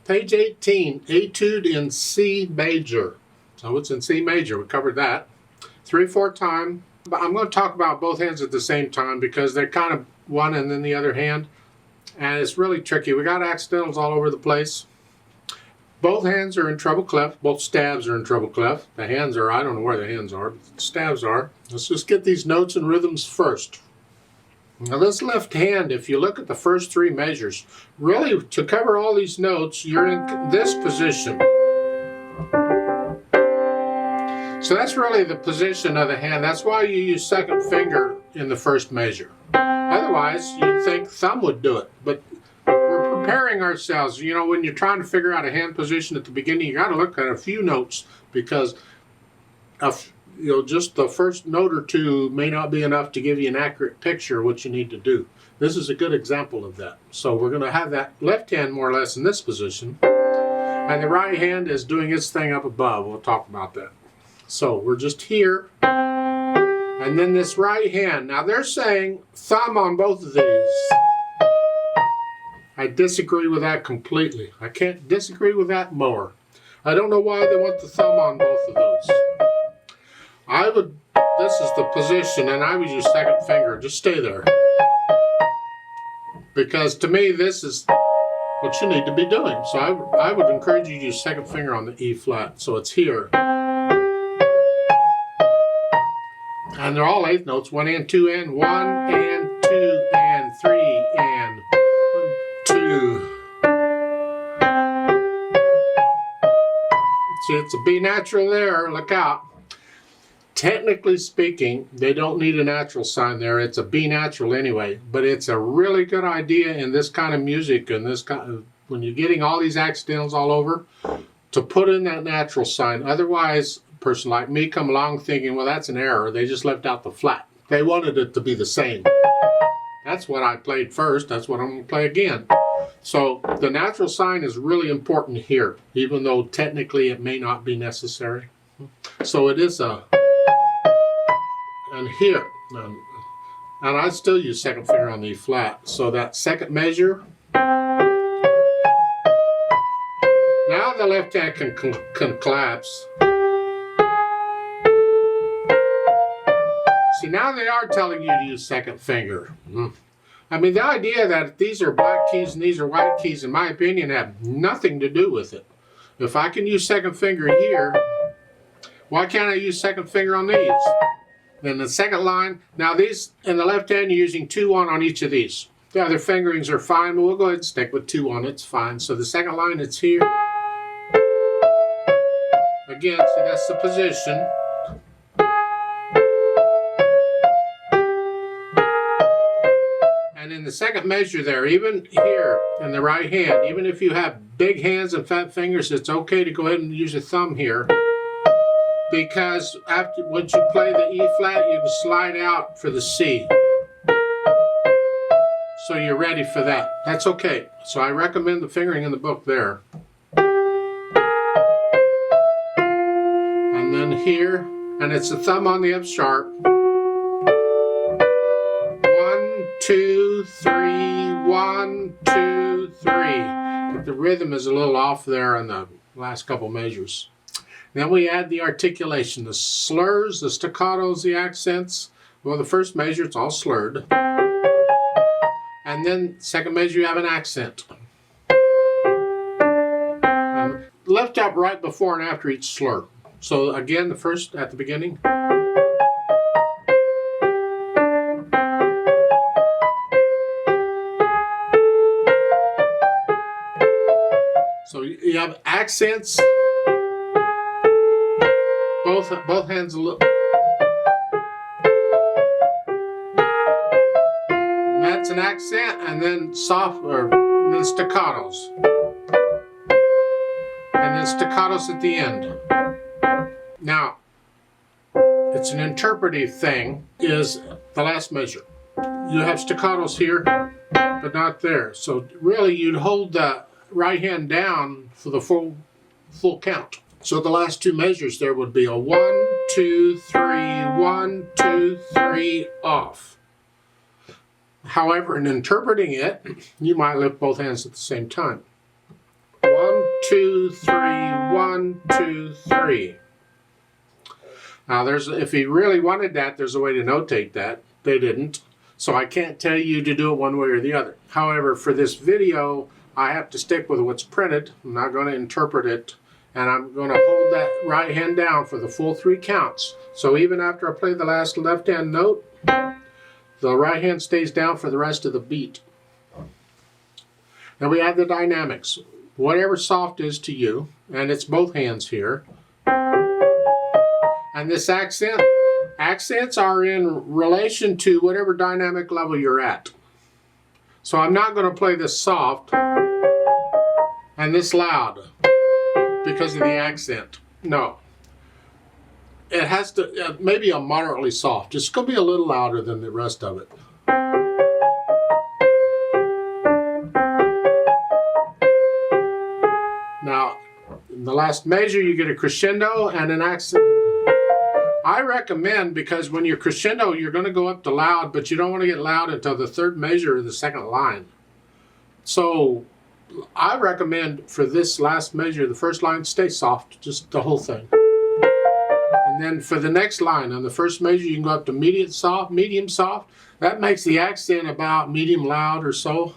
Page 18, Etude in C major. So it's in C major, we covered that. 3/4 time. I'm going to talk about both hands at the same time because they're kind of one and then the other hand. And it's really tricky. We got accidentals all over the place. Both hands are in treble clef. Both stabs are in treble clef. The hands are, I don't know where the hands are, but the stabs are. Let's just get these notes and rhythms first. Now this left hand, if you look at the first 3 measures, really to cover all these notes, you're in this position. So that's really the position of the hand. That's why you use second finger in the first measure. Otherwise, you'd think thumb would do it. But we're preparing ourselves. You know, when you're trying to figure out a hand position at the beginning, you got to look at a few notes because of, you know, just the first note or 2 may not be enough to give you an accurate picture of what you need to do. This is a good example of that. So we're going to have that left hand more or less in this position. And the right hand is doing its thing up above. We'll talk about that. So we're just here. And then this right hand. Now they're saying thumb on both of these. I disagree with that completely. I can't disagree with that more. I don't know why they want the thumb on both of those. This is the position, and I would use second finger. Just stay there. Because to me, this is what you need to be doing. So I would encourage you to use second finger on the E flat. So it's here. And they're all 8th notes. 1 and 2 and 1 and 2 and 3 and 1, 2. See, it's a B natural there. Look out. Technically speaking, they don't need a natural sign there. It's a B natural anyway. But it's a really good idea in this kind of music and this kind of, when you're getting all these accidentals all over, to put in that natural sign. Otherwise, a person like me come along thinking, well, that's an error. They just left out the flat. They wanted it to be the same. That's what I played first. That's what I'm going to play again. So the natural sign is really important here, even though technically it may not be necessary. So it is a, and here, and I still use second finger on the E flat. So that second measure. Now the left hand can collapse. See, now they are telling you to use second finger. I mean, the idea that these are black keys and these are white keys, in my opinion, have nothing to do with it. If I can use second finger here, why can't I use second finger on these? Then the second line, now these, in the left hand, you're using 2-1 on each of these. The other fingerings are fine, but we'll go ahead and stick with 2-1, it's fine. So the second line, it's here. Again, see, that's the position. And in the second measure there, even here in the right hand, even if you have big hands and fat fingers, it's okay to go ahead and use a thumb here. Because once you play the E flat, you can slide out for the C. So you're ready for that. That's okay. So I recommend the fingering in the book there. And then here, and it's a thumb on the F sharp. 1, 2, 3, 1, 2, 3. But the rhythm is a little off there in the last couple measures. Then we add the articulation, the slurs, the staccatos, the accents. Well, the first measure, it's all slurred. And then second measure, you have an accent. And left up right before and after each slur. So again, the first at the beginning. So you have accents. Both hands a little. That's an accent, and then and then staccatos. And then staccatos at the end. Now, it's an interpretive thing, is the last measure. You have staccatos here, but not there. So really, you'd hold the right hand down for the full count. So the last 2 measures there would be a 1, 2, 3, 1, 2, 3, off. However, in interpreting it, you might lift both hands at the same time. 1, 2, 3, 1, 2, 3. Now if he really wanted that, there's a way to notate that. They didn't. So I can't tell you to do it one way or the other. However, for this video, I have to stick with what's printed. I'm not going to interpret it. And I'm going to hold that right hand down for the full 3 counts. So even after I play the last left hand note, the right hand stays down for the rest of the beat. Now we have the dynamics. Whatever soft is to you, and it's both hands here. And this accent, accents are in relation to whatever dynamic level you're at. So I'm not going to play this soft and this loud because of the accent. No. It has to, maybe a moderately soft. It's going to be a little louder than the rest of it. Now, in the last measure, you get a crescendo and an accent. I recommend, because when you're crescendo, you're going to go up to loud, but you don't want to get loud until the 3rd measure of the 2nd line. So I recommend for this last measure, the 1st line, stay soft, just the whole thing. And then for the next line, on the 1st measure, you can go up to medium soft. That makes the accent about medium loud or so.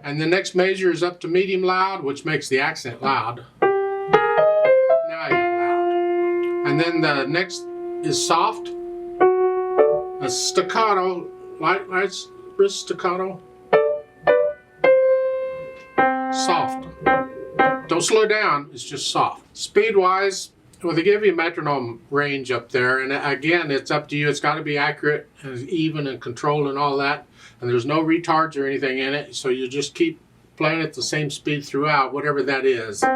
And the next measure is up to medium loud, which makes the accent loud. Now you get loud. And then the next is soft. A staccato, light wrist staccato. Soft. Don't slow down, it's just soft. Speed-wise, well, they give you a metronome range up there, and again, it's up to you. It's got to be accurate and even and controlled and all that. And there's no retards or anything in it, so you just keep playing at the same speed throughout, whatever that is. A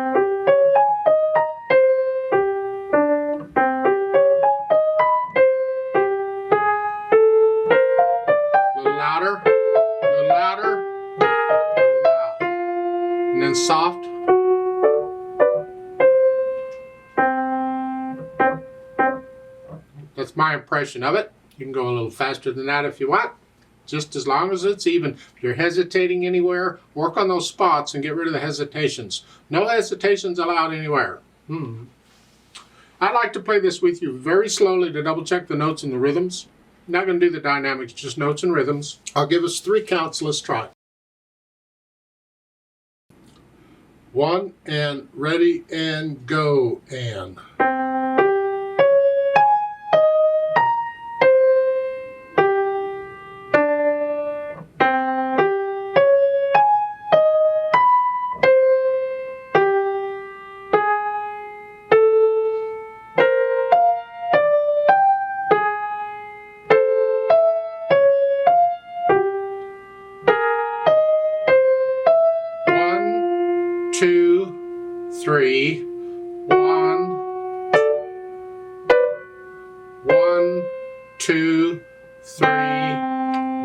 little louder, a little louder, loud. And then soft. That's my impression of it. You can go a little faster than that if you want. Just as long as it's even. If you're hesitating anywhere, work on those spots and get rid of the hesitations. No hesitations allowed anywhere. I'd like to play this with you very slowly to double check the notes and the rhythms. I'm not going to do the dynamics, just notes and rhythms. I'll give us 3 counts. Let's try. 1 and ready and go and. 2, 3, 1, 1, 2, 3,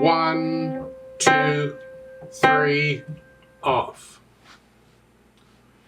1, 2, 3, off.